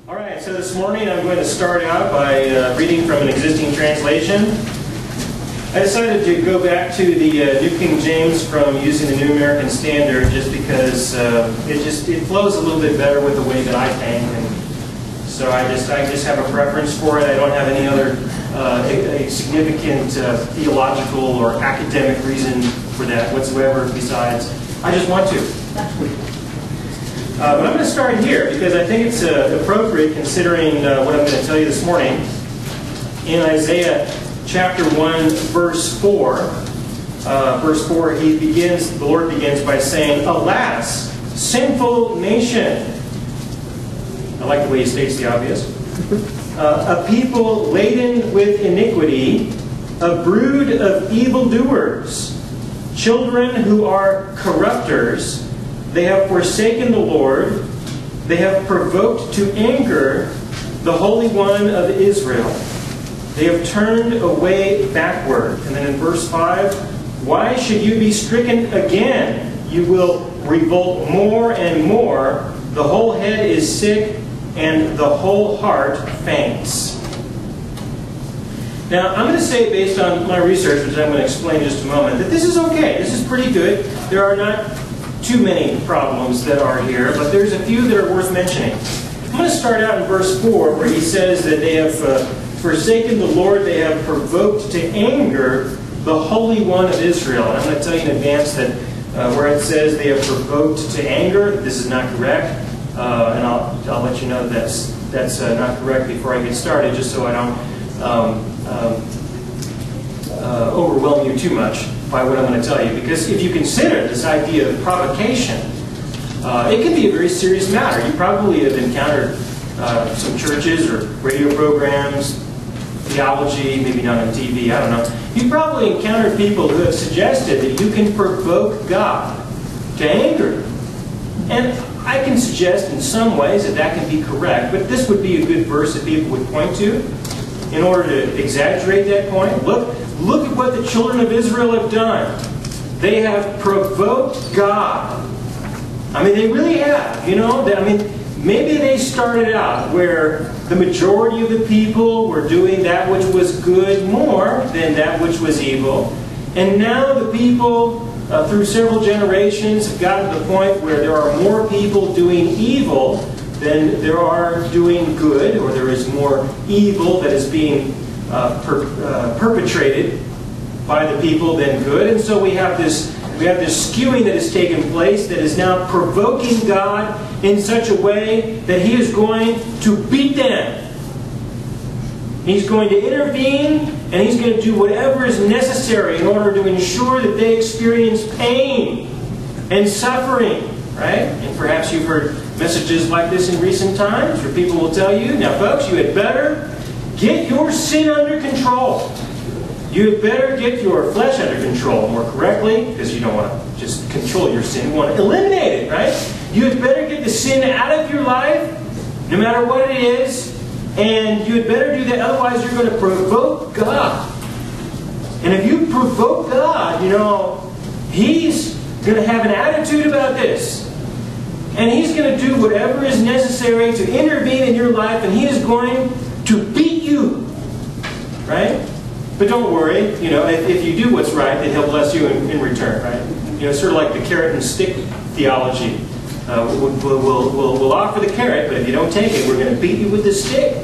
All right, so this morning I'm going to start out by reading from an existing translation. I decided to go back to the New King James from using the New American Standard just because it flows a little bit better with the way that I think, and so I just have a preference for it. I don't have any other a significant theological or academic reason for that whatsoever. Besides, I just want to. But I'm going to start here because I think it's appropriate considering what I'm going to tell you this morning. In Isaiah chapter 1, verse 4, the Lord begins by saying, "Alas, sinful nation." I like the way he states the obvious. "A people laden with iniquity, a brood of evildoers, children who are corrupters. They have forsaken the Lord. They have provoked to anger the Holy One of Israel. They have turned away backward." And then in verse 5, "Why should you be stricken again? You will revolt more and more. The whole head is sick, and the whole heart faints." Now, I'm going to say, based on my research, which I'm going to explain in just a moment, that this is okay. This is pretty good. There are not too many problems that are here, but there's a few that are worth mentioning. I'm going to start out in verse 4, where he says that they have forsaken the Lord, they have provoked to anger the Holy One of Israel. And I'm going to tell you in advance that where it says they have provoked to anger, this is not correct, and I'll let you know that's not correct before I get started, just so I don't overwhelm you too much by what I'm going to tell you. Because if you consider this idea of provocation, it can be a very serious matter. You probably have encountered some churches or radio programs, theology, maybe not on TV, I don't know. You've probably encountered people who have suggested that you can provoke God to anger. And I can suggest in some ways that that can be correct, but this would be a good verse that people would point to in order to exaggerate that point. Look at what the children of Israel have done. They have provoked God. I mean, they really have. You know, maybe they started out where the majority of the people were doing that which was good more than that which was evil. And now the people, through several generations, have gotten to the point where there are more people doing evil than there are doing good, or there is more evil that is being perpetrated by the people than good. And so we have this skewing that has taken place that is now provoking God in such a way that He is going to beat them. He's going to intervene, and He's going to do whatever is necessary in order to ensure that they experience pain and suffering. Right? And perhaps you've heard messages like this in recent times where people will tell you, "Now folks, you had better get your sin under control. You had better get your flesh under control," more correctly, because you don't want to just control your sin. You want to eliminate it, right? You had better get the sin out of your life, no matter what it is, and you had better do that, otherwise you're going to provoke God. And if you provoke God, you know, He's going to have an attitude about this. And He's going to do whatever is necessary to intervene in your life, and He is going to beat you. Right? But don't worry, you know, if you do what's right, then He'll bless you in return, right? You know, sort of like the carrot and stick theology. We'll offer the carrot, but if you don't take it, we're going to beat you with the stick.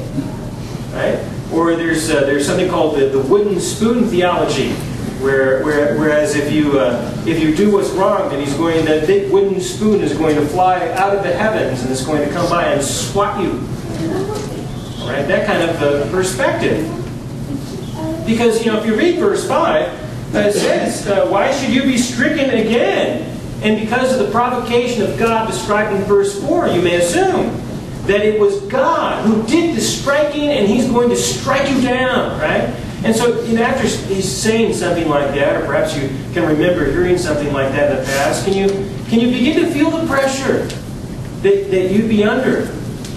Right? Or there's something called the wooden spoon theology. Whereas if you do what's wrong, then that big wooden spoon is going to fly out of the heavens and it's going to come by and swat you. All right, that kind of perspective. Because if you read verse 5, it says, "Why should you be stricken again?" And because of the provocation of God described in verse 4, you may assume that it was God who did the striking, and He's going to strike you down, right? And so, after He's saying something like that, or perhaps you can remember hearing something like that in the past, can you begin to feel the pressure that you'd be under?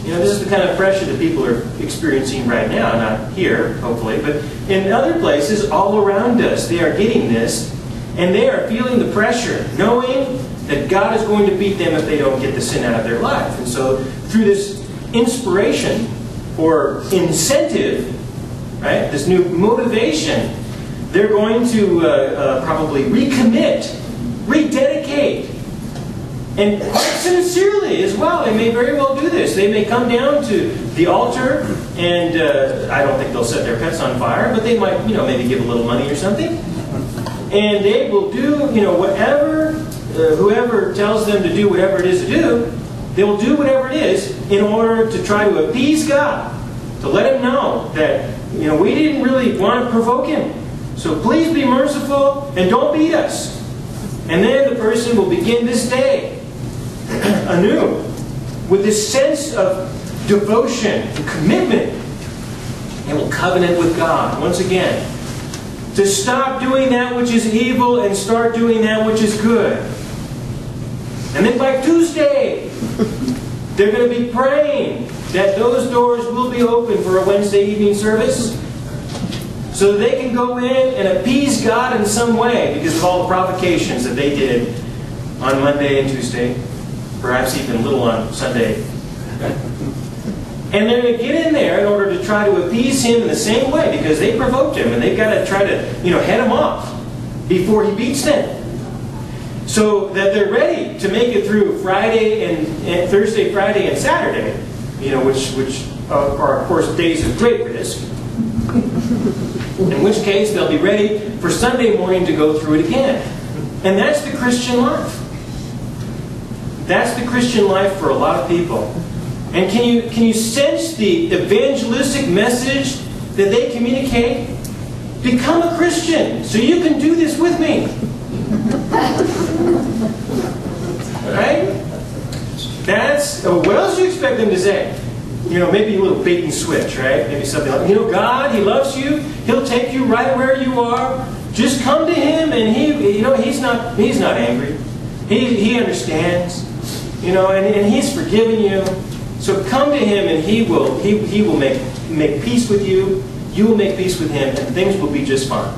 This is the kind of pressure that people are experiencing right now, not here, hopefully, but in other places all around us. They are getting this, and they are feeling the pressure, knowing that God is going to beat them if they don't get the sin out of their life. And so, through this inspiration or incentive, right? This new motivation, they're going to probably recommit, rededicate, and quite sincerely as well. They may very well do this. They may come down to the altar, and I don't think they'll set their pets on fire, but they might, maybe give a little money or something. And they will do, whatever, whoever tells them to do whatever it is to do, they will do whatever it is in order to try to appease God, to let Him know that, we didn't really want to provoke Him. So please be merciful and don't beat us. And then the person will begin this day anew with this sense of devotion and commitment, and will covenant with God once again to stop doing that which is evil and start doing that which is good. And then by Tuesday, they're going to be praying that those doors will be open for a Wednesday evening service, so that they can go in and appease God in some way because of all the provocations that they did on Monday and Tuesday, perhaps even a little on Sunday. And they're going to get in there in order to try to appease Him in the same way because they provoked Him, and they've got to try to head Him off before He beats them. So that they're ready to make it through Friday and Thursday, Friday, and Saturday, which are of course days of great risk. In which case they'll be ready for Sunday morning to go through it again. And that's the Christian life. That's the Christian life for a lot of people. And can you sense the evangelistic message that they communicate? Become a Christian so you can do this with me. Right? What else do you expect them to say? Maybe a little bait and switch, right? Maybe something like, God, He loves you. He'll take you right where you are. Just come to Him, and He's not angry. He understands, and He's forgiven you. So come to Him, and He will make peace with you. You will make peace with Him, and things will be just fine.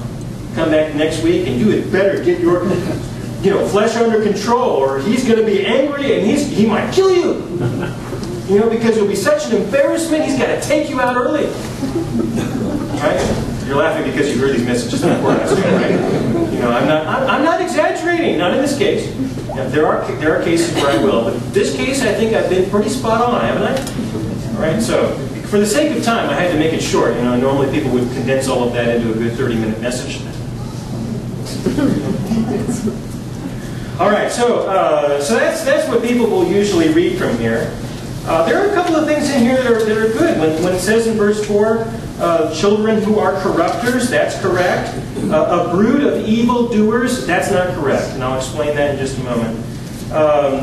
Come back next week, and you had better get your flesh under control, or He's going to be angry, and He might kill you. Because it'll be such an embarrassment, He's got to take you out early. Right? You're laughing because you heard these messages before last week, right? I'm not exaggerating, not in this case. There are cases where I will, but in this case, I think I've been pretty spot on, haven't I? All right, so for the sake of time, I had to make it short. Normally people would condense all of that into a good 30-minute message. All right, so that's what people will usually read from here. There are a couple of things in here that are good. When it says in verse 4, children who are corrupters, that's correct. A brood of evildoers, that's not correct. And I'll explain that in just a moment.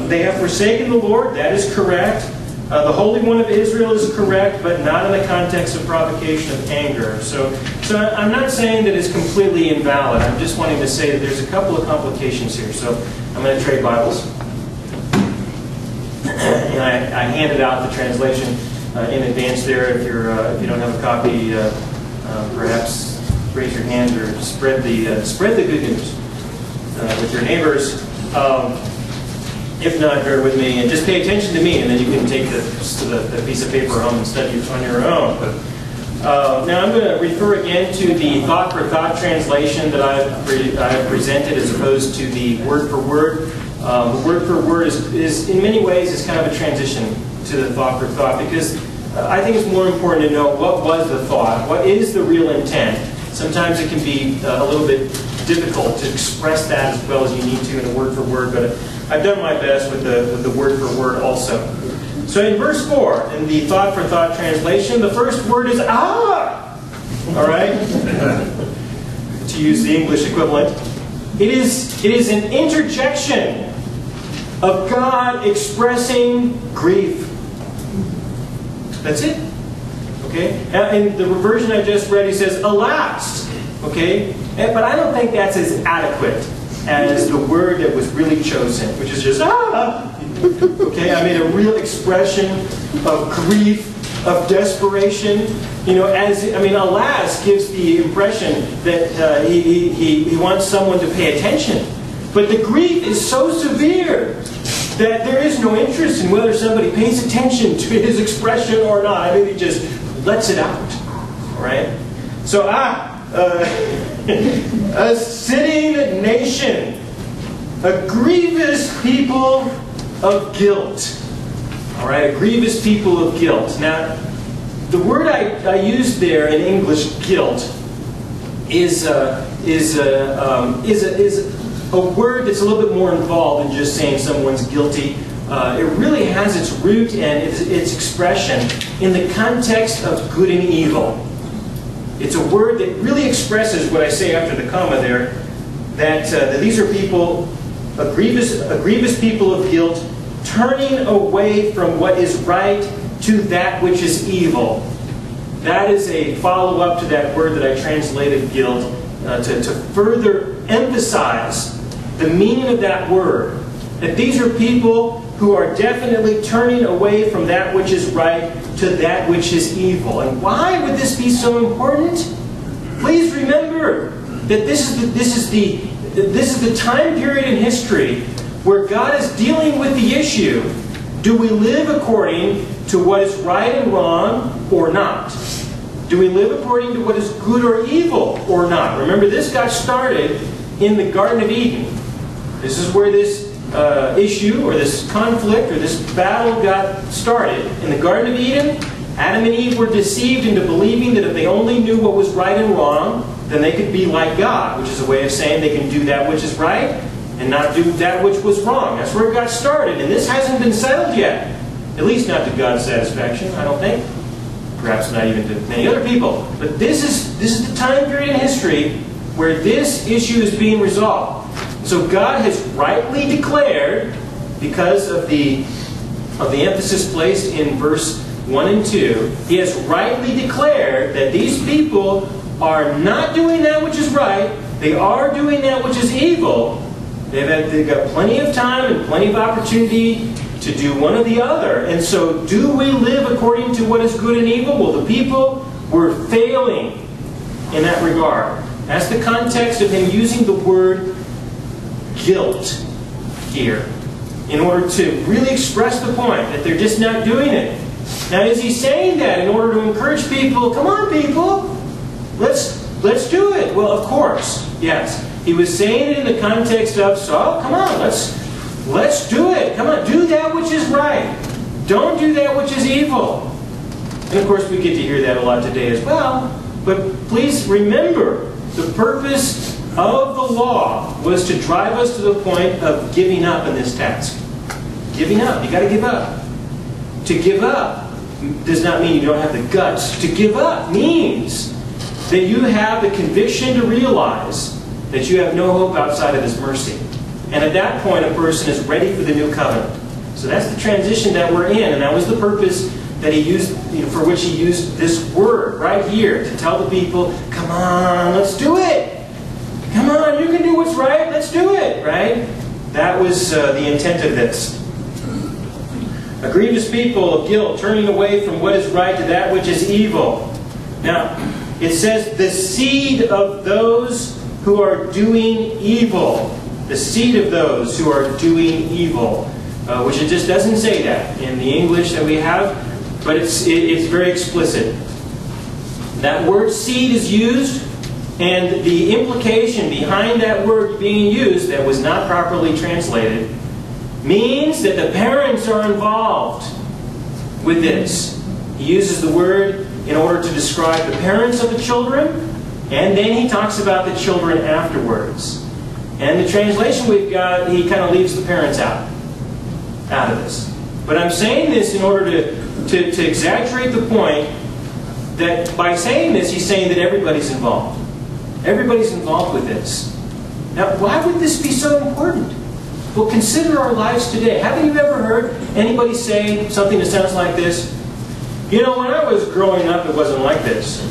They have forsaken the Lord, that is correct. The Holy One of Israel is correct, but not in the context of provocation of anger. So I'm not saying that it's completely invalid. I'm just wanting to say that there's a couple of complications here. So I'm going to trade Bibles. And I handed out the translation in advance there. If you don't have a copy, perhaps raise your hand or spread the good news with your neighbors. If not, bear with me and just pay attention to me, and then you can take the piece of paper home and study it on your own. But now I'm going to refer again to the thought for thought translation that I've presented, as opposed to the word for word. The word for word is in many ways is kind of a transition to the thought for thought, because I think it's more important to know what was the thought, what is the real intent. Sometimes it can be a little bit difficult to express that as well as you need to in a word for word, but I've done my best with the word for word also. So in verse 4, in the thought for thought translation, the first word is ah! All right? To use the English equivalent. It is an interjection of God expressing grief. That's it. Okay? In the version I just read, he says, alas. Okay? But I don't think that's as adequate as the word that was really chosen, which is just, ah! Okay? A real expression of grief, of desperation. Alas gives the impression that he wants someone to pay attention. But the grief is so severe that there is no interest in whether somebody pays attention to his expression or not. I mean, he just lets it out. All right? So, a sinning nation, a grievous people of guilt. All right, a grievous people of guilt. Now, the word I used there in English, guilt, is a word that's a little bit more involved than just saying someone's guilty. It really has its root and its expression in the context of good and evil. It's a word that really expresses what I say after the comma there, that these are people, a grievous people of guilt, turning away from what is right to that which is evil. That is a follow-up to that word that I translated guilt, to further emphasize the meaning of that word. That these are people who are definitely turning away from that which is right to that which is evil. And why would this be so important? Please remember that this is the time period in history where God is dealing with the issue: do we live according to what is right and wrong or not? Do we live according to what is good or evil or not? Remember, this got started in the Garden of Eden. This is where this issue or this conflict or this battle got started. In the Garden of Eden, Adam and Eve were deceived into believing that if they only knew what was right and wrong, then they could be like God, which is a way of saying they can do that which is right and not do that which was wrong. That's where it got started. And this hasn't been settled yet. At least not to God's satisfaction, I don't think. Perhaps not even to many other people. But this is the time period in history where this issue is being resolved. So God has rightly declared, because of the emphasis placed in verse 1 and 2, He has rightly declared that these people are not doing that which is right. They are doing that which is evil. They've got plenty of time and plenty of opportunity to do one or the other. And so, do we live according to what is good and evil? Well, the people were failing in that regard. That's the context of him using the word guilt here, in order to really express the point that they're just not doing it. Now, is he saying that in order to encourage people, come on people, let's do it? Well, of course, yes. He was saying it in the context of, so, come on, let's do it. Come on, do that which is right. Don't do that which is evil. And of course, we get to hear that a lot today as well. But please remember, the purpose of the law was to drive us to the point of giving up in this task. Giving up. You've got to give up. To give up does not mean you don't have the guts. To give up means that you have the conviction to realize that you have no hope outside of His mercy. And at that point, a person is ready for the new covenant. So that's the transition that we're in, and that was the purpose that he used, for which he used this word right here to tell the people, come on, let's do it. Come on, you can do what's right. Let's do it, right? That was the intent of this. A grievous people of guilt, turning away from what is right to that which is evil. Now, it says, the seed of those who are doing evil. The seed of those who are doing evil. Which it just doesn't say that in the English that we have, but it's very explicit. That word seed is used, and the implication behind that word being used that was not properly translated means that the parents are involved with this. He uses the word in order to describe the parents of the children, and then he talks about the children afterwards. And the translation we've got, he kind of leaves the parents out of this. But I'm saying this in order to exaggerate the point that by saying this, he's saying that everybody's involved. Everybody's involved with this. Now, why would this be so important? Well, consider our lives today. Haven't you ever heard anybody say something that sounds like this? You know, when I was growing up, it wasn't like this.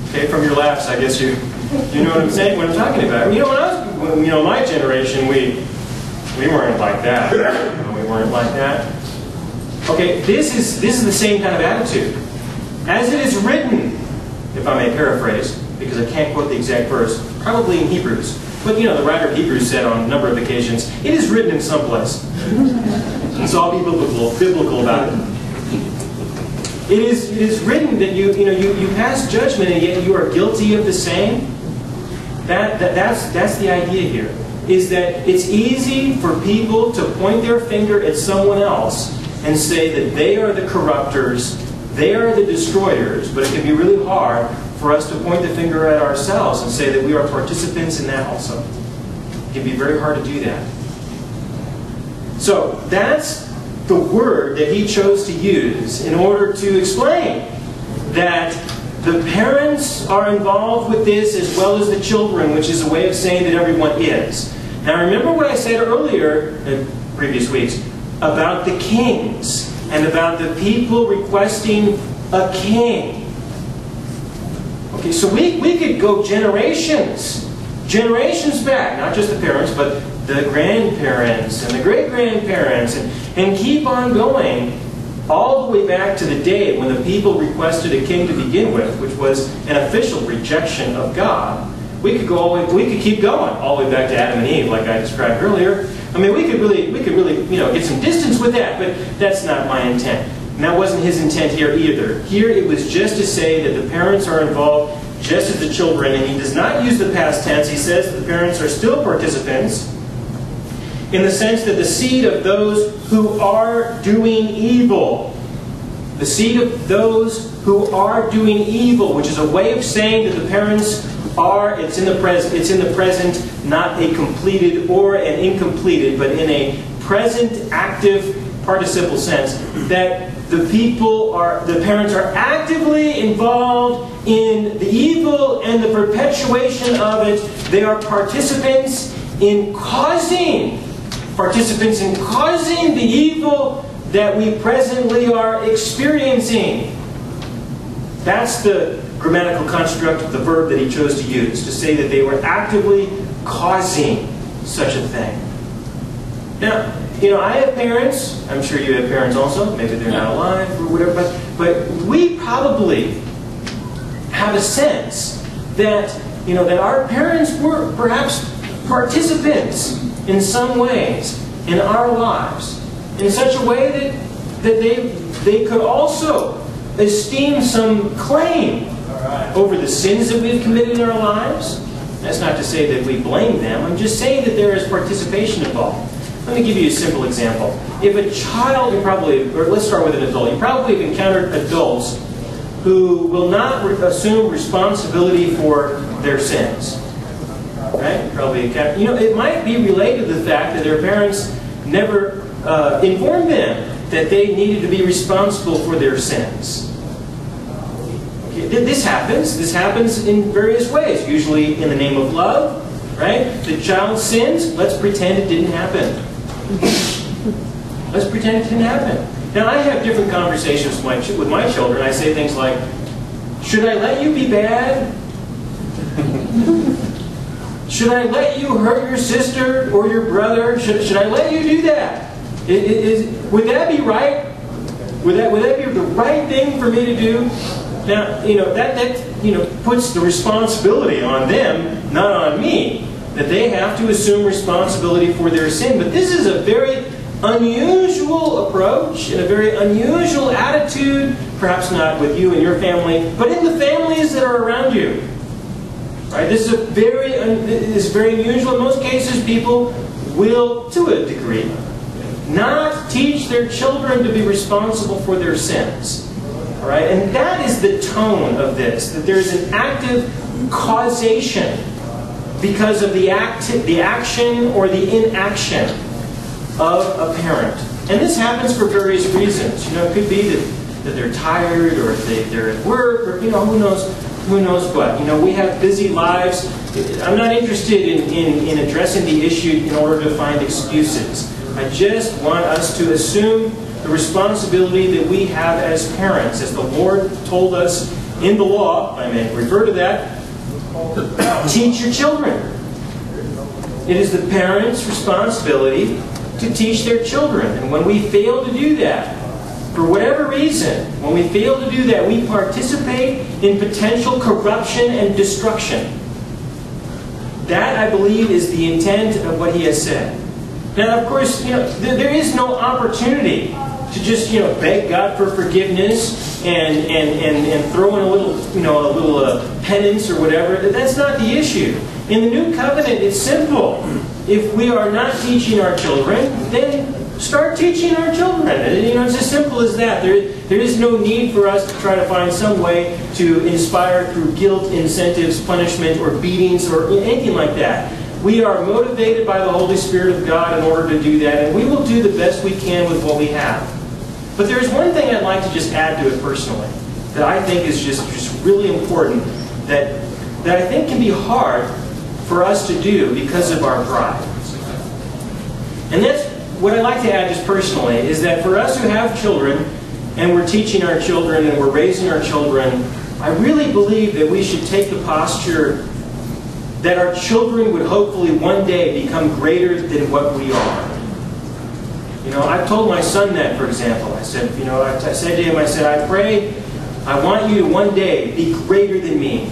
Okay, from your laughs, I guess you know what I'm saying, what I'm talking about. You know, my generation, we weren't like that. We weren't like that. Okay, this is the same kind of attitude. As it is written, if I may paraphrase, because I can't quote the exact verse, probably in Hebrews. But the writer of Hebrews said on a number of occasions, it is written in some place. It's all biblical about it. It is written that you pass judgment and yet you are guilty of the same. That's the idea here. Is that it's easy for people to point their finger at someone else and say that they are the corruptors, they are the destroyers, but it can be really hard for us to point the finger at ourselves and say that we are participants in that also. It can be very hard to do that. So that's the word that he chose to use in order to explain that the parents are involved with this as well as the children, which is a way of saying that everyone is. Now remember what I said earlier in previous weeks about the kings and about the people requesting a king. Okay, so we could go generations back, not just the parents, but the grandparents and the great-grandparents, and keep on going all the way back to the day when the people requested a king to begin with, which was an official rejection of God. We could keep going all the way back to Adam and Eve, like I described earlier. I mean, we could really, get some distance with that, but that's not my intent. And that wasn't his intent here either. Here it was just to say that the parents are involved just as the children, and he does not use the past tense. He says that the parents are still participants in the sense that the seed of those who are doing evil, the seed of those who are doing evil, which is a way of saying that the parents are, it's in the present, not a completed or an incompleted, but in a present active participle sense, that the parents are actively involved in the evil and the perpetuation of it. They are participants in causing the evil that we presently are experiencing. That's the grammatical construct of the verb that he chose to use, to say that they were actively causing such a thing. Now, I have parents. I'm sure you have parents also. Maybe they're not alive or whatever. But we probably have a sense that, that our parents were perhaps participants in some ways in our lives, in such a way that they could also esteem some claim over the sins that we've committed in our lives. That's not to say that we blame them. I'm just saying that there is participation involved. Let me give you a simple example. If a child, let's start with an adult. You probably have encountered adults who will not assume responsibility for their sins. Right? It might be related to the fact that their parents never informed them that they needed to be responsible for their sins. Okay, this happens. This happens in various ways. Usually in the name of love, right? The child sins. Let's pretend it didn't happen. Let's pretend it didn't happen. Now I have different conversations with my children. I say things like, "Should I let you be bad? Should I let you hurt your sister or your brother? Should I let you do that? Would that be right? Would that be the right thing for me to do?" Now, that puts the responsibility on them, not on me, that they have to assume responsibility for their sin. But this is a very unusual approach and a very unusual attitude, perhaps not with you and your family, but in the families that are around you. Right? This is very unusual. In most cases, people will, to a degree, not teach their children to be responsible for their sins. All right? And that is the tone of this, that there is an active causation because of the action or the inaction of a parent. And this happens for various reasons. It could be that they're tired, or they're at work, or who knows what. We have busy lives. I'm not interested in addressing the issue in order to find excuses. I just want us to assume the responsibility that we have as parents, as the Lord told us in the law. I may refer to that. Teach your children. It is the parents' responsibility to teach their children. And when we fail to do that, for whatever reason, when we fail to do that, we participate in potential corruption and destruction. That, I believe, is the intent of what he has said. Now, of course, there is no opportunity to just, beg God for forgiveness and throw in a little penance or whatever. That's not the issue. In the New Covenant, it's simple. If we are not teaching our children, then start teaching our children. It's as simple as that. There is no need for us to try to find some way to inspire through guilt, incentives, punishment, or beatings, or anything like that. We are motivated by the Holy Spirit of God in order to do that, and we will do the best we can with what we have. But there is one thing I'd like to just add to it personally that I think is just really important, that I think can be hard for us to do because of our pride. And that's what I'd like to add just personally, is that for us who have children, and we're teaching our children, and we're raising our children, I really believe that we should take the posture that our children would hopefully one day become greater than what we are. I've told my son that, for example. I said to him, I pray, I want you to one day be greater than me.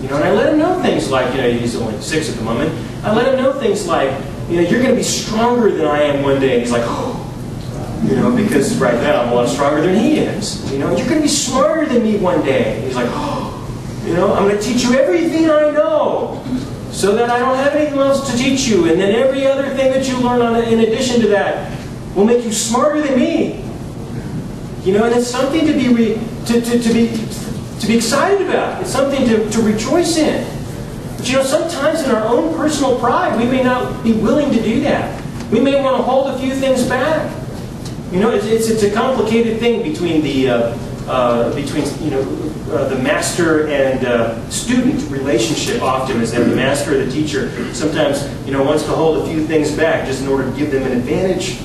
And I let him know things like, he's only 6 at the moment. I let him know things like, you're going to be stronger than I am one day. And he's like, oh, because right now I'm a lot stronger than he is. You're going to be smarter than me one day. And he's like, oh, I'm going to teach you everything I know so that I don't have anything else to teach you. And then every other thing that you learn in addition to that will make you smarter than me. And it's something to be excited about. It's something to rejoice in. But sometimes in our own personal pride, we may not be willing to do that. We may want to hold a few things back. It's a complicated thing between the master and student relationship. Often is that the master or the teacher sometimes wants to hold a few things back just in order to give them an advantage.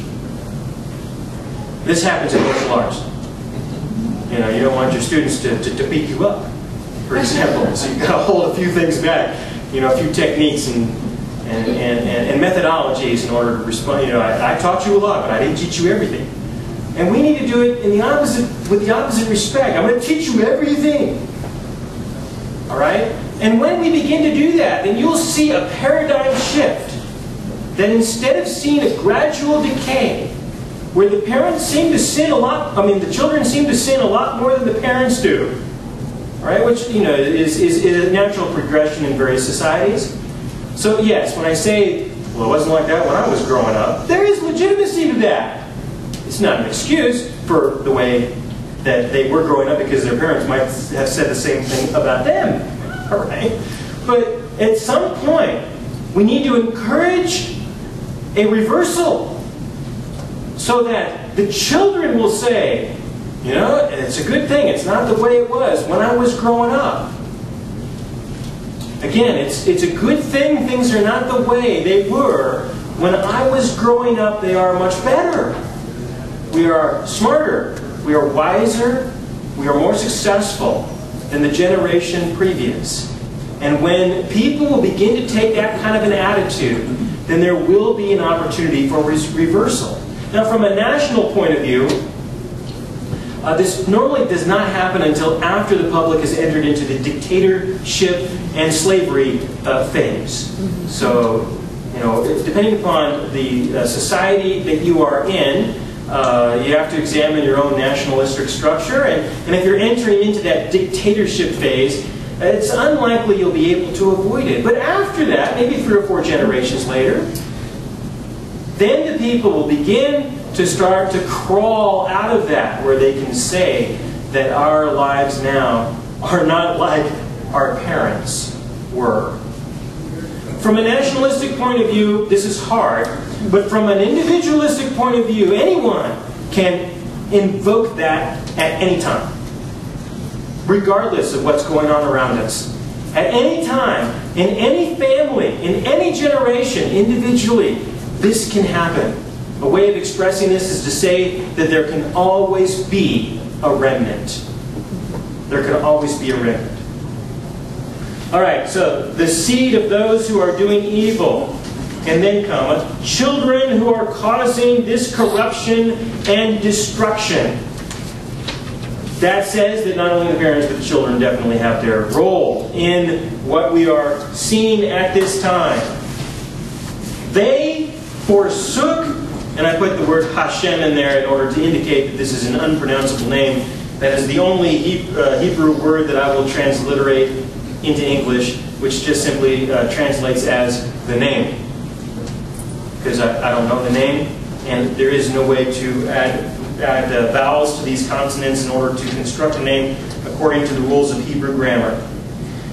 This happens in martial arts. You don't want your students to beat you up, for example. So you've got to hold a few things back, a few techniques and methodologies in order to respond. I taught you a lot, but I didn't teach you everything. And we need to do it with the opposite respect. I'm going to teach you everything. All right? And when we begin to do that, then you'll see a paradigm shift. That instead of seeing a gradual decay, where the parents seem to sin a lot, the children seem to sin a lot more than the parents do. All right? Which, is a natural progression in various societies. So yes, when I say, well, it wasn't like that when I was growing up, there is legitimacy to that. It's not an excuse for the way that they were growing up because their parents might have said the same thing about them. All right? But at some point, we need to encourage a reversal so that the children will say, it's a good thing. It's not the way it was when I was growing up. Again, it's a good thing things are not the way they were when I was growing up. They are much better. We are smarter. We are wiser. We are more successful than the generation previous. And when people will begin to take that kind of an attitude, then there will be an opportunity for reversal. Now, from a national point of view, this normally does not happen until after the public has entered into the dictatorship and slavery phase. So, depending upon the society that you are in, you have to examine your own nationalistic structure. And if you're entering into that dictatorship phase, it's unlikely you'll be able to avoid it. But after that, maybe 3 or 4 generations later, then the people will begin to start to crawl out of that, where they can say that our lives now are not like our parents were. From a nationalistic point of view, this is hard, but from an individualistic point of view, anyone can invoke that at any time, regardless of what's going on around us. At any time, in any family, in any generation, individually, this can happen. A way of expressing this is to say that there can always be a remnant. There can always be a remnant. All right, so the seed of those who are doing evil, and then cometh children who are causing this corruption and destruction. that says that not only the parents but the children definitely have their role in what we are seeing at this time. They forsook, and I put the word Hashem in there in order to indicate that this is an unpronounceable name. That is the only Hebrew word that I will transliterate into English, which just simply translates as the name. Because I don't know the name, and there is no way to add vowels to these consonants in order to construct a name according to the rules of Hebrew grammar.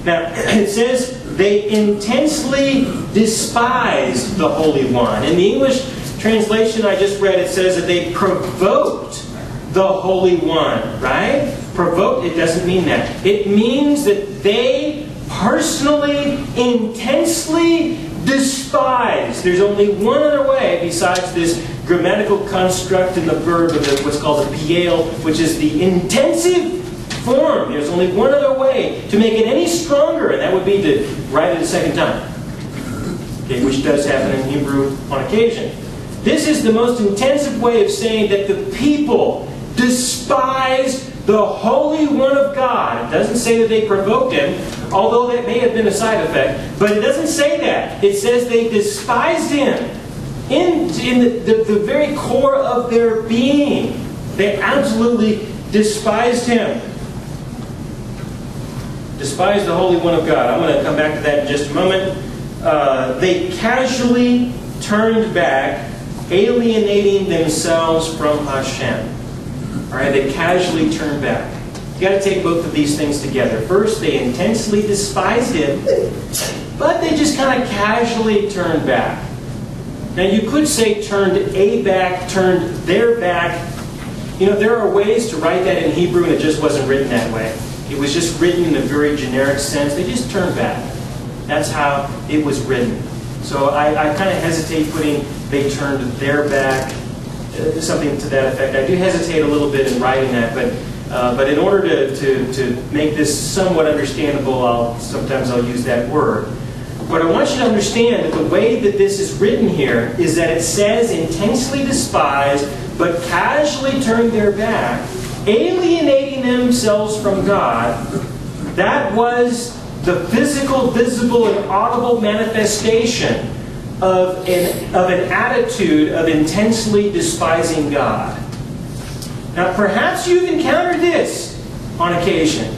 Now, it says they intensely despised the Holy One. In the English translation I just read, it says that they provoked the Holy One, right? Provoked, it doesn't mean that. It means that they personally, intensely despised. There's only one other way besides this grammatical construct in the verb of what's called a piel, which is the intensive form. There's only one other way to make it any stronger, and that would be to write it a second time. Okay, which does happen in Hebrew on occasion. This is the most intensive way of saying that the people despised the Holy One of God. It doesn't say that they provoked Him, although that may have been a side effect. But it doesn't say that. It says they despised Him in the very core of their being. They absolutely despised Him. Despised the Holy One of God. I'm going to come back to that in just a moment. They casually turned back, alienating themselves from Hashem. Alright, they casually turned back. You've got to take both of these things together. First, they intensely despised Him, but they just kind of casually turned back. Now, you could say turned a back, turned their back. You know, there are ways to write that in Hebrew, and it just wasn't written that way. It was just written in a very generic sense. They just turned back. That's how it was written. So I kind of hesitate putting they turned their back, something to that effect. I do hesitate a little bit in writing that, but in order to make this somewhat understandable, sometimes I'll use that word. But I want you to understand that the way that this is written here is that it says intensely despised, but casually turned their back, alienating themselves from God. That was the physical, visible, and audible manifestation of an attitude of intensely despising God. Now, perhaps you've encountered this on occasion,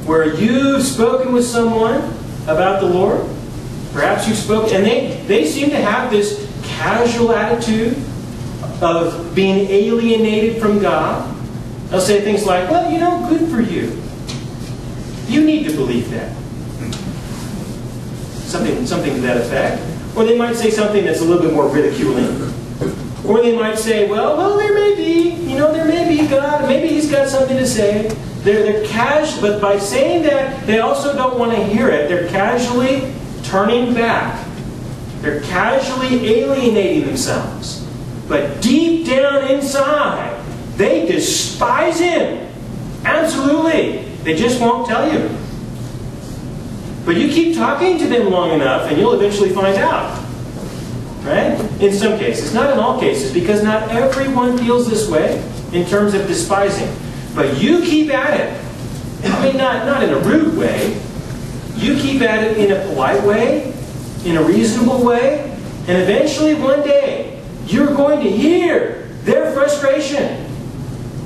where you've spoken with someone about the Lord. Perhaps you've spoken, and they seem to have this casual attitude of being alienated from God. They'll say things like, well, you know, good for you. You need to believe that. Something to that effect. Or they might say something that's a little bit more ridiculing. Or they might say, well, there may be God. Maybe He's got something to say. They're casual, but by saying that, they also don't want to hear it. They're casually turning back. They're casually alienating themselves. But deep down inside, they despise Him. Absolutely. They just won't tell you. But you keep talking to them long enough and you'll eventually find out. Right? In some cases. Not in all cases, because not everyone feels this way in terms of despising. But you keep at it. I mean, not in a rude way. You keep at it in a polite way, in a reasonable way, and eventually one day you're going to hear their frustration.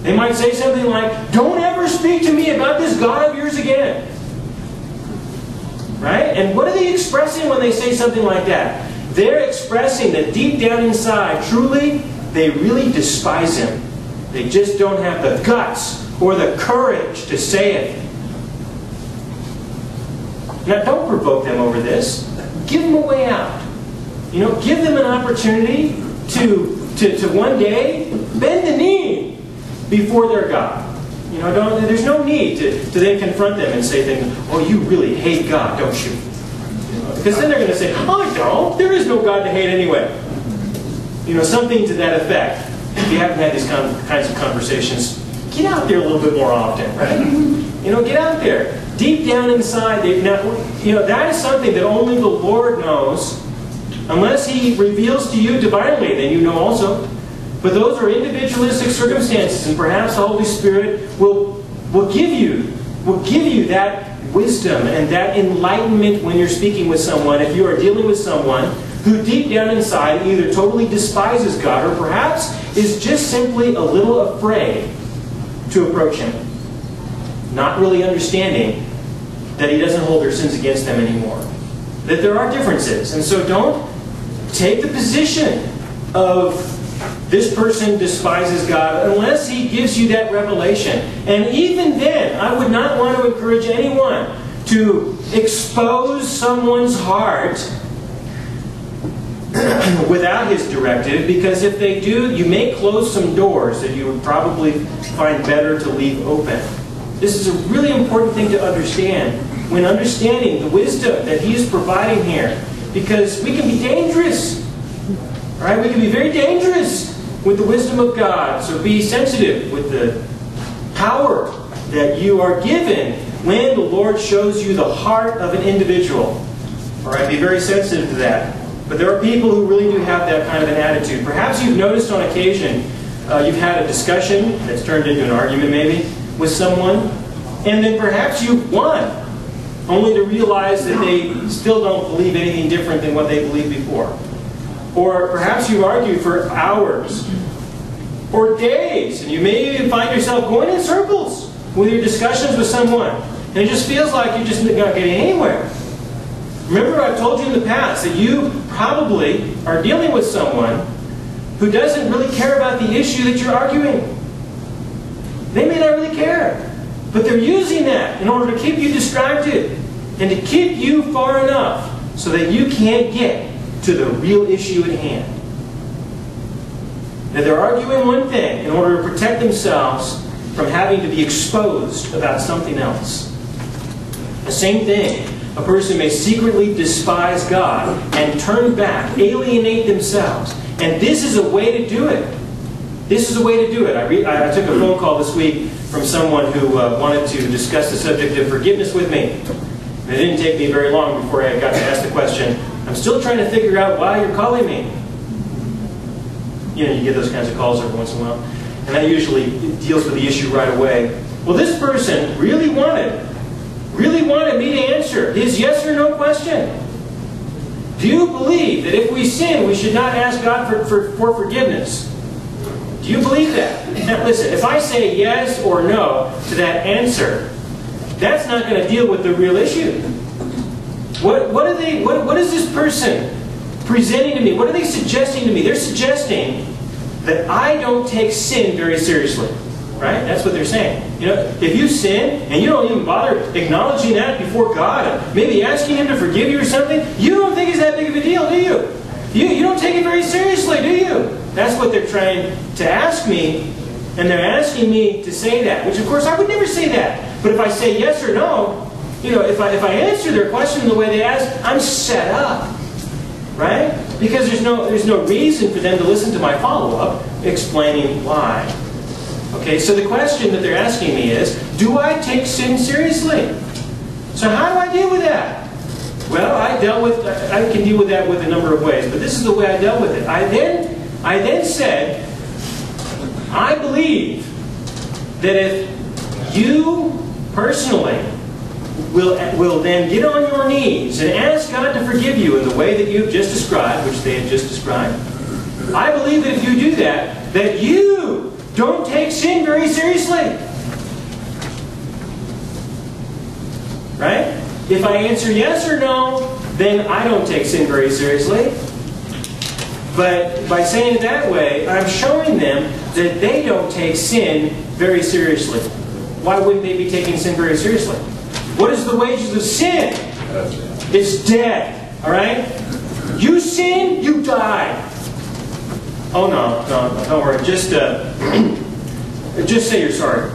They might say something like, don't ever speak to me about this God of yours again. Right? And what are they expressing when they say something like that? They're expressing that deep down inside, truly, they really despise Him. They just don't have the guts or the courage to say it. Now, don't provoke them over this. Give them a way out. You know, give them an opportunity to one day bend the knee before their God. You know, there's no need to then confront them and say things, oh, you really hate God, don't you? Because then they're going to say, oh, I don't. There is no God to hate anyway. You know, something to that effect. If you haven't had these kinds of conversations, get out there a little bit more often, right? You know, get out there. Deep down inside, that is something that only the Lord knows. Unless He reveals to you divinely, then you know also. But those are individualistic circumstances, and perhaps the Holy Spirit will will give you that wisdom and that enlightenment when you're speaking with someone, if you are dealing with someone who deep down inside either totally despises God or perhaps is just simply a little afraid to approach Him, not really understanding that He doesn't hold their sins against them anymore. That there are differences. And so don't take the position of this person despises God unless He gives you that revelation. And even then, I would not want to encourage anyone to expose someone's heart without His directive, because if they do, you may close some doors that you would probably find better to leave open. This is a really important thing to understand when understanding the wisdom that He is providing here, because we can be dangerous. Right? We can be very dangerous with the wisdom of God. So be sensitive with the power that you are given when the Lord shows you the heart of an individual. All right? Be very sensitive to that. But there are people who really do have that kind of an attitude. Perhaps you've noticed on occasion you've had a discussion that's turned into an argument maybe with someone, and then perhaps you've won, only to realize that they still don't believe anything different than what they believed before. Or perhaps you've argued for hours or days, and you may even find yourself going in circles with your discussions with someone, and it just feels like you're just not getting anywhere. Remember, I've told you in the past that you probably are dealing with someone who doesn't really care about the issue that you're arguing. They may not really care, but they're using that in order to keep you distracted and to keep you far enough so that you can't get to the real issue at hand. Now, they're arguing one thing in order to protect themselves from having to be exposed about something else. The same thing. A person may secretly despise God and turn back, alienate themselves. And this is a way to do it. This is a way to do it. I took a phone call this week from someone who wanted to discuss the subject of forgiveness with me. And it didn't take me very long before I got to ask the question, I'm still trying to figure out why you're calling me. You know, you get those kinds of calls every once in a while. And that usually deals with the issue right away. Well, this person really wanted me to answer his yes or no question. Do you believe that if we sin, we should not ask God for forgiveness? Do you believe that? Now listen, if I say yes or no to that answer, that's not going to deal with the real issue. What is this person presenting to me? What are they suggesting to me? They're suggesting that I don't take sin very seriously. Right? That's what they're saying. You know, if you sin and you don't even bother acknowledging that before God, maybe asking Him to forgive you or something, you don't think it's that big of a deal, do you? You don't take it very seriously, do you? That's what they're trying to ask me, and they're asking me to say that, which of course I would never say that. But if I say yes or no, you know, if I answer their question the way they ask, I'm set up. Right? Because there's no reason for them to listen to my follow-up explaining why. Okay, so the question that they're asking me is, do I take sin seriously? So how do I deal with that? Well, I can deal with that with a number of ways, but this is the way I dealt with it. I then said, I believe that if you personally will then get on your knees and ask God to forgive you in the way that you've just described, which they had just described, I believe that if you do that, that you don't take sin very seriously. Right? If I answer yes or no, then I don't take sin very seriously. But by saying it that way, I'm showing them that they don't take sin very seriously. Why wouldn't they be taking sin very seriously? What is the wages of sin? It's death. All right? You sin, you die. Oh no, don't worry. Just say you're sorry.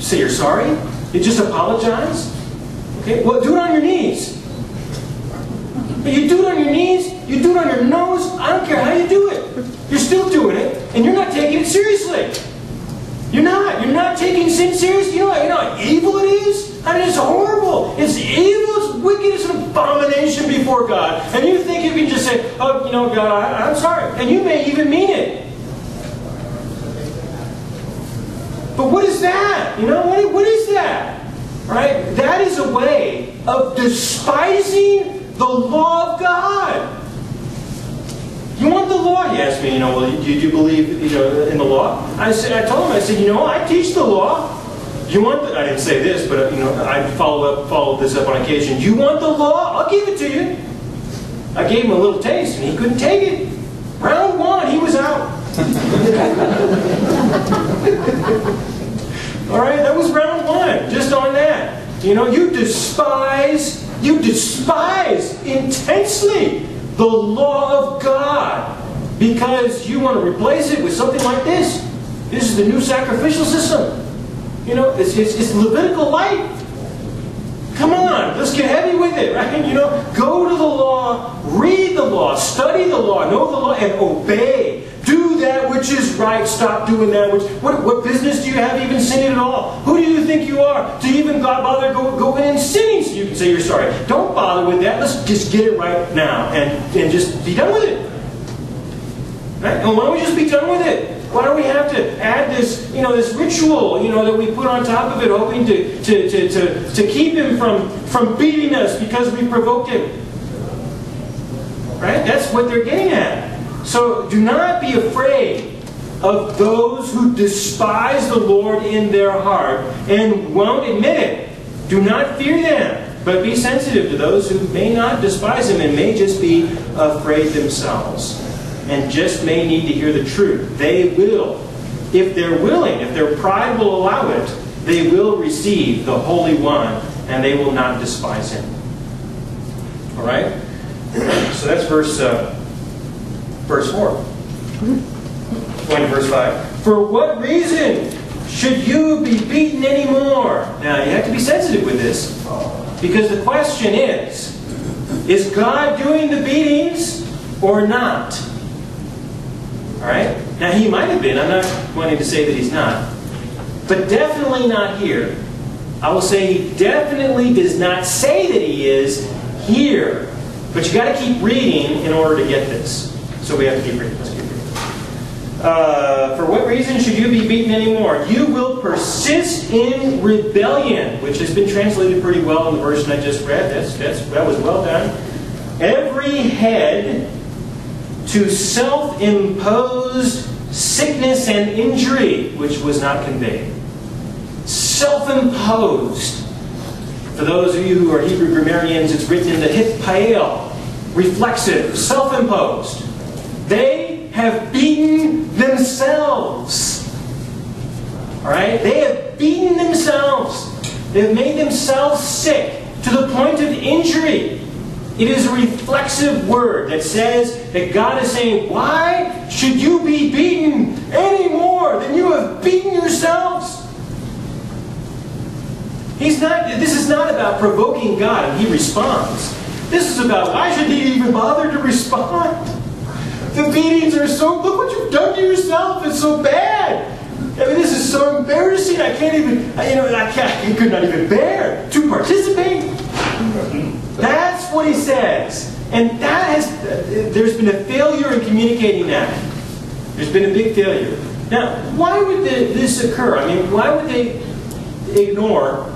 Say you're sorry? You just apologize? Okay, well, do it on your knees. But you do it on your knees, you do it on your nose, I don't care how you do it. You're still doing it, and you're not taking it seriously. You're not taking sin seriously. You know how evil it is? I mean, it's horrible. It's evil, it's wicked, it's an abomination before God. And you think you can just say, oh, you know, God, I'm sorry. And you may even mean it. but what is that? You know, what is that? Right? That is a way of despising the law of God. You want the law? He asked me, you know, well, do you believe, you know, in the law? I told him, I said, you know, I teach the law. You want the, I didn't say this, but you know, I followed this up on occasion. You want the law? I'll give it to you. I gave him a little taste, and he couldn't take it. Round one, he was out. All right, that was round one, just on that. You know, you despise intensely the law of God because you want to replace it with something like this. This is the new sacrificial system. You know, it's Levitical light. Come on, let's get heavy with it, right? You know, go to the law, read the law, study the law, know the law, and obey. Do that which is right. Stop doing that which... What business do you have even sinning at all? Who do you think you are to even bother go in sinning so you can say you're sorry? Don't bother with that. Let's just get it right now and just be done with it. Right? And why don't we just be done with it? Why do we have to add this, you know, this ritual, you know, that we put on top of it, hoping to keep him from beating us because we provoked him? Right? That's what they're getting at. So do not be afraid of those who despise the Lord in their heart and won't admit it. Do not fear them, but be sensitive to those who may not despise him and may just be afraid themselves and just may need to hear the truth. They will, if they're willing, if their pride will allow it, they will receive the Holy One and they will not despise him. All right? So that's verse 4. Going to verse 5. For what reason should you be beaten anymore? Now, you have to be sensitive with this. Because the question is God doing the beatings or not? Alright? Now, he might have been. I'm not wanting to say that he's not. But definitely not here. I will say he definitely does not say that he is here. But you've got to keep reading in order to get this. So we have to keep reading. Let's keep reading. For what reason should you be beaten anymore? You will persist in rebellion, which has been translated pretty well in the version I just read. That was well done. Every head to self-imposed sickness and injury, which was not conveyed. Self-imposed. For those of you who are Hebrew grammarians, it's written in the hitpael, reflexive, self-imposed. They have beaten themselves. Alright? They have beaten themselves. They have made themselves sick to the point of injury. It is a reflexive word that says that God is saying, why should you be beaten any more than you have beaten yourselves? This is not about provoking God and he responds. This is about why should he even bother to respond? The beatings are so, look what you've done to yourself, it's so bad. I mean, this is so embarrassing, I could not even bear to participate. That's what he says. And there's been a failure in communicating that. There's been a big failure. Now, why would this occur? I mean, why would they ignore,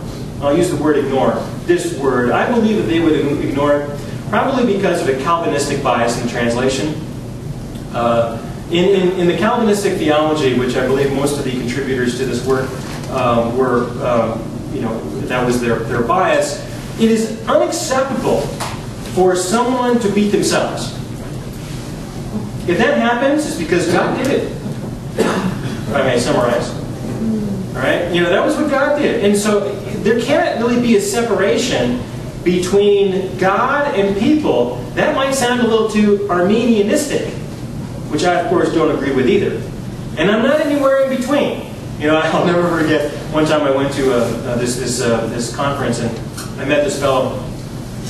I'll use the word ignore, this word. I believe that they would ignore it probably because of a Calvinistic bias in translation. In the Calvinistic theology, which I believe most of the contributors to this work that was their bias, it is unacceptable for someone to beat themselves. If that happens, it's because God did it. If I may summarize. Alright? You know, that was what God did. And so there can't really be a separation between God and people. That might sound a little too Arminianistic, which I, of course, don't agree with either. And I'm not anywhere in between. You know, I'll never forget one time I went to this conference and I met this fellow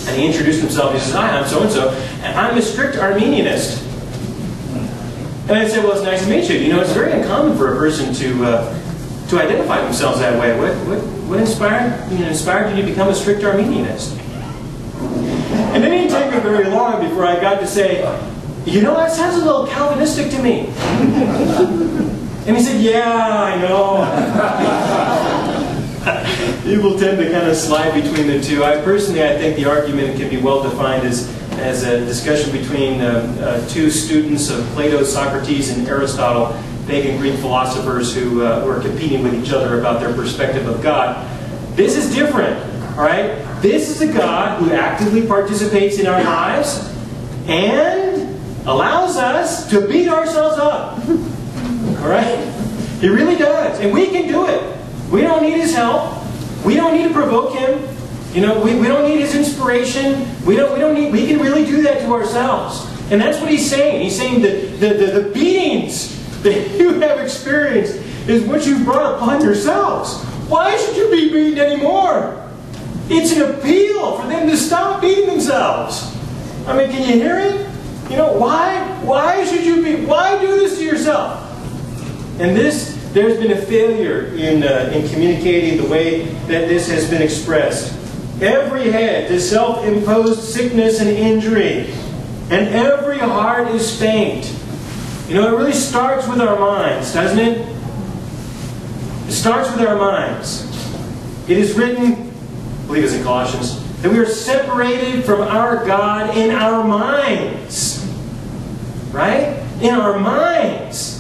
and he introduced himself. He says, "Hi, I'm so-and-so, and I'm a strict Arminianist." And I said, "Well, it's nice to meet you. You know, it's very uncommon for a person to identify themselves that way. What inspired you to become a strict Arminianist?" And it didn't take me very long before I got to say, "You know, that sounds a little Calvinistic to me." And he said, yeah, I know. People tend to kind of slide between the two. I think the argument can be well defined as a discussion between two students of Plato, Socrates, and Aristotle, pagan Greek philosophers who are competing with each other about their perspective of God. This is different, all right? This is a God who actively participates in our lives and allows us to beat ourselves up. All right? He really does. And we can do it. We don't need His help. We don't need to provoke Him. We don't need His inspiration. We can really do that to ourselves. And that's what He's saying. He's saying that the beatings that you have experienced is what you've brought upon yourselves. Why should you be beaten anymore? It's an appeal for them to stop beating themselves. I mean, can you hear it? Why should you be? Why do this to yourself? And there's been a failure in communicating the way that this has been expressed. Every head to self-imposed sickness and injury, and every heart is faint. It really starts with our minds, doesn't it? It starts with our minds. It is written, I believe it's in Colossians, that we are separated from our God in our minds. Right? In our minds.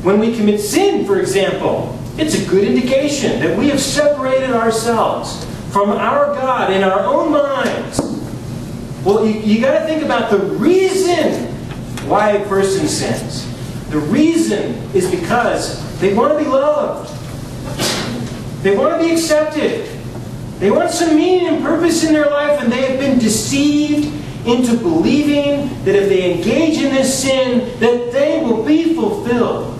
When we commit sin, for example, it's a good indication that we have separated ourselves from our God in our own minds. Well, you got to think about the reason why a person sins. The reason is because they want to be loved. They want to be accepted. They want some meaning and purpose in their life, and they have been deceived into believing that if they engage in this sin, that they will be fulfilled.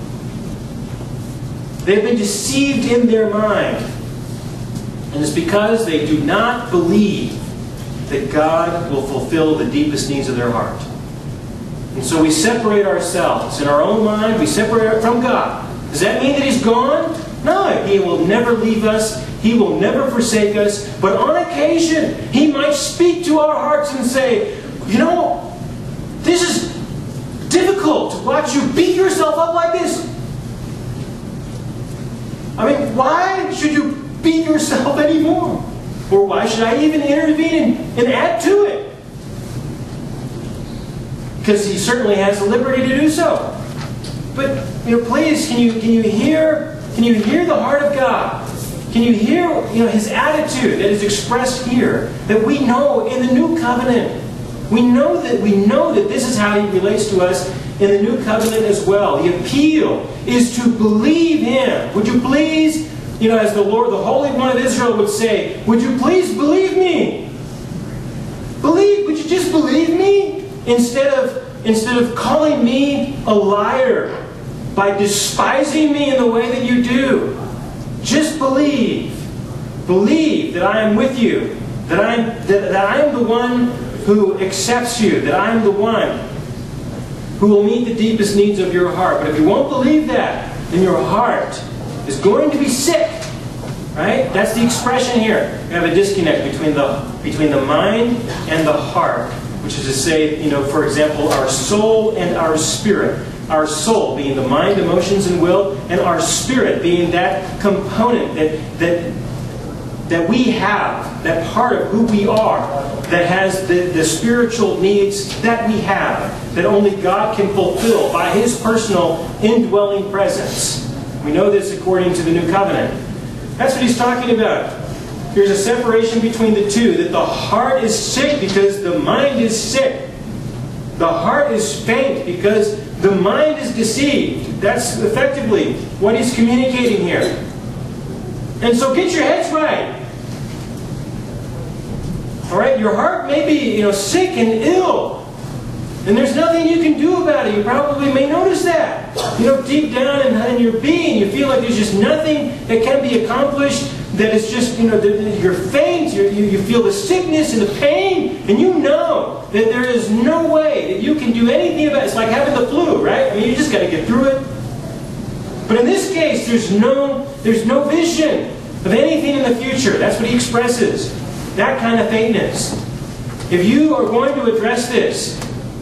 They've been deceived in their mind. And it's because they do not believe that God will fulfill the deepest needs of their heart. And so we separate ourselves. In our own mind, we separate from God. Does that mean that He's gone? No, He will never leave us. He will never forsake us. But on occasion, He might speak to our hearts and say, this is difficult to watch you beat yourself up like this. I mean, why should you beat yourself anymore? Or why should I even intervene and add to it? Because He certainly has the liberty to do so. But, please, can you hear the heart of God? Can you hear, His attitude that is expressed here, that we know in the new covenant? We know that this is how He relates to us in the new covenant as well. The appeal is to believe Him. Would you please, as the Lord, the Holy One of Israel would say, would you please believe me? Would you just believe me? Instead of calling me a liar by despising me in the way that you do. Just believe. Believe that I am with you. That I am the one who accepts you. That I am the one who will meet the deepest needs of your heart. But if you won't believe that, then your heart is going to be sick. Right? That's the expression here. We have a disconnect between the mind and the heart. Which is to say, for example, our soul and our spirit. Our soul being the mind, emotions, and will, and our spirit being that component that we have, that part of who we are, that has the spiritual needs that we have, that only God can fulfill by His personal indwelling presence. We know this according to the New Covenant. That's what He's talking about. There's a separation between the two, that the heart is sick because the mind is sick. The heart is faint because the mind is deceived. That's effectively what He's communicating here. And so get your heads right. All right? Your heart may be, sick and ill. And there's nothing you can do about it. You probably may notice that. Deep down in your being, you feel like there's just nothing that can be accomplished. That it's just, you're faint, you feel the sickness and the pain, and you know that there is no way that you can do anything about it. It's like having the flu, right? I mean, you just got to get through it. But in this case, there's no vision of anything in the future. That's what He expresses. That kind of faintness. If you are going to address this,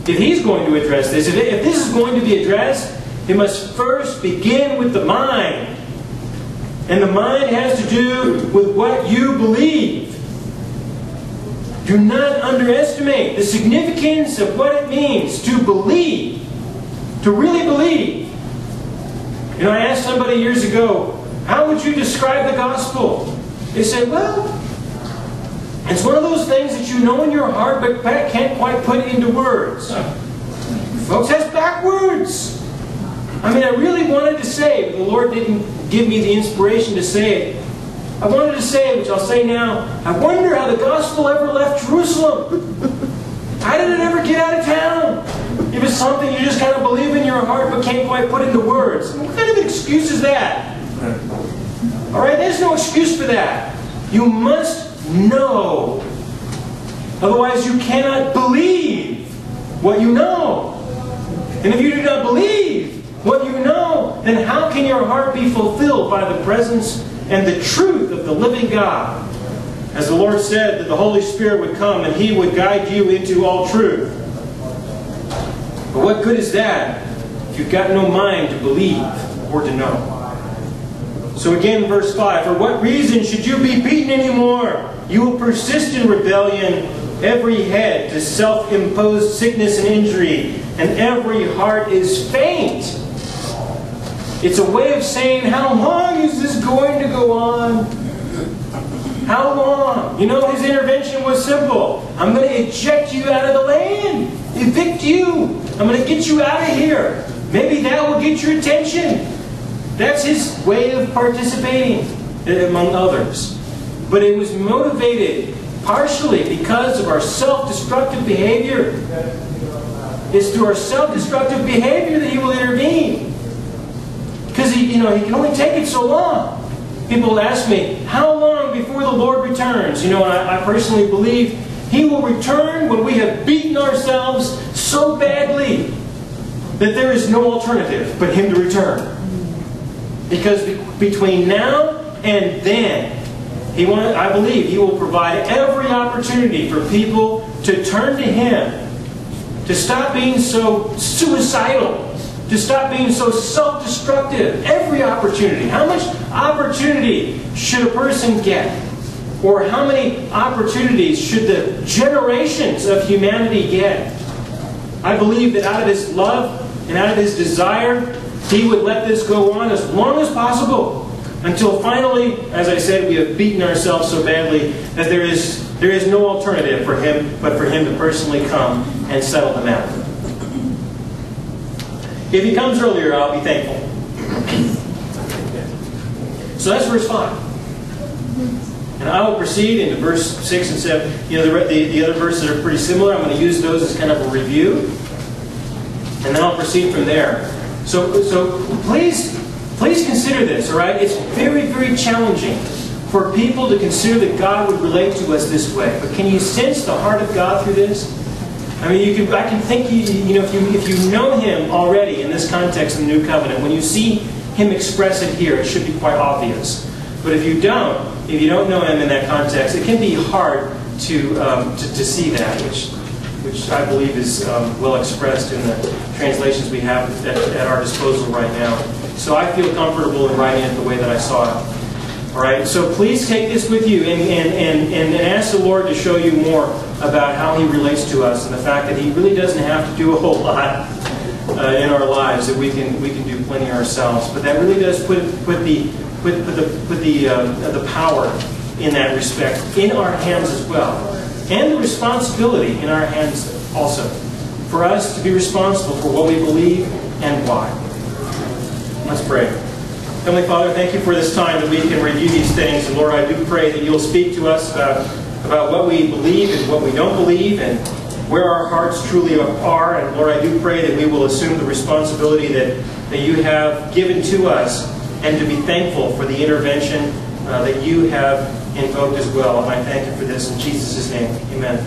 if He's going to address this, if this is going to be addressed, It must first begin with the mind. And the mind has to do with what you believe. Do not underestimate the significance of what it means to believe. To really believe. You know, I asked somebody years ago, how would you describe the gospel? They said, well, it's one of those things that you know in your heart but can't quite put it into words. Folks, that's backwards. I mean, I really wanted to say, but the Lord didn't give me the inspiration to say it. I wanted to say, which I'll say now, I wonder how the gospel ever left Jerusalem. How did it ever get out of town? If it's something you just kind of believe in your heart but can't quite put into words. What kind of excuse is that? Alright, there's no excuse for that. You must know. Otherwise you cannot believe what you know. And if you do not believe what you know, then how can your heart be fulfilled by the presence and the truth of the living God? As the Lord said that the Holy Spirit would come and He would guide you into all truth. But what good is that if you've got no mind to believe or to know? So again, verse 5, for what reason should you be beaten anymore? You will persist in rebellion, every head to self-imposed sickness and injury, and every heart is faint. It's a way of saying, how long is this going to go on? How long? You know, His intervention was simple. I'm going to eject you out of the land. Evict you. I'm going to get you out of here. Maybe that will get your attention. That's His way of participating, among others. But it was motivated partially because of our self-destructive behavior. It's through our self-destructive behavior that He will intervene. Because He can only take it so long. People ask me, how long before the Lord returns? You know, and I personally believe He will return when we have beaten ourselves so badly that there is no alternative but Him to return. Because between now and then, I believe He will provide every opportunity for people to turn to Him, to stop being so suicidal, to stop being so self-destructive. Every opportunity. How much opportunity should a person get? Or how many opportunities should the generations of humanity get? I believe that out of His love and out of His desire, He would let this go on as long as possible, until finally, as I said, we have beaten ourselves so badly that there is no alternative for Him but for Him to personally come and settle the matter. If He comes earlier, I'll be thankful. So that's verse 5. And I will proceed into verse 6 and 7. You know, the other verses are pretty similar. I'm going to use those as kind of a review. And then I'll proceed from there. So please consider this, all right? It's very, very challenging for people to consider that God would relate to us this way. But can you sense the heart of God through this? I mean, I can think, if you know Him already in this context of the New Covenant, when you see Him express it here, it should be quite obvious. But if you don't know Him in that context, it can be hard to see that, which I believe is well expressed in the translations we have at our disposal right now. So I feel comfortable in writing it the way that I saw it. All right, so please take this with you and ask the Lord to show you more about how He relates to us and the fact that He really doesn't have to do a whole lot in our lives, that we can do plenty ourselves. But that really does put the power in that respect in our hands as well, and the responsibility in our hands also, for us to be responsible for what we believe and why. Let's pray. Heavenly Father, thank You for this time that we can review these things. And Lord, I do pray that You'll speak to us about what we believe and what we don't believe, and where our hearts truly are. And Lord, I do pray that we will assume the responsibility that You have given to us, and to be thankful for the intervention that You have invoked as well. And I thank You for this in Jesus' name. Amen.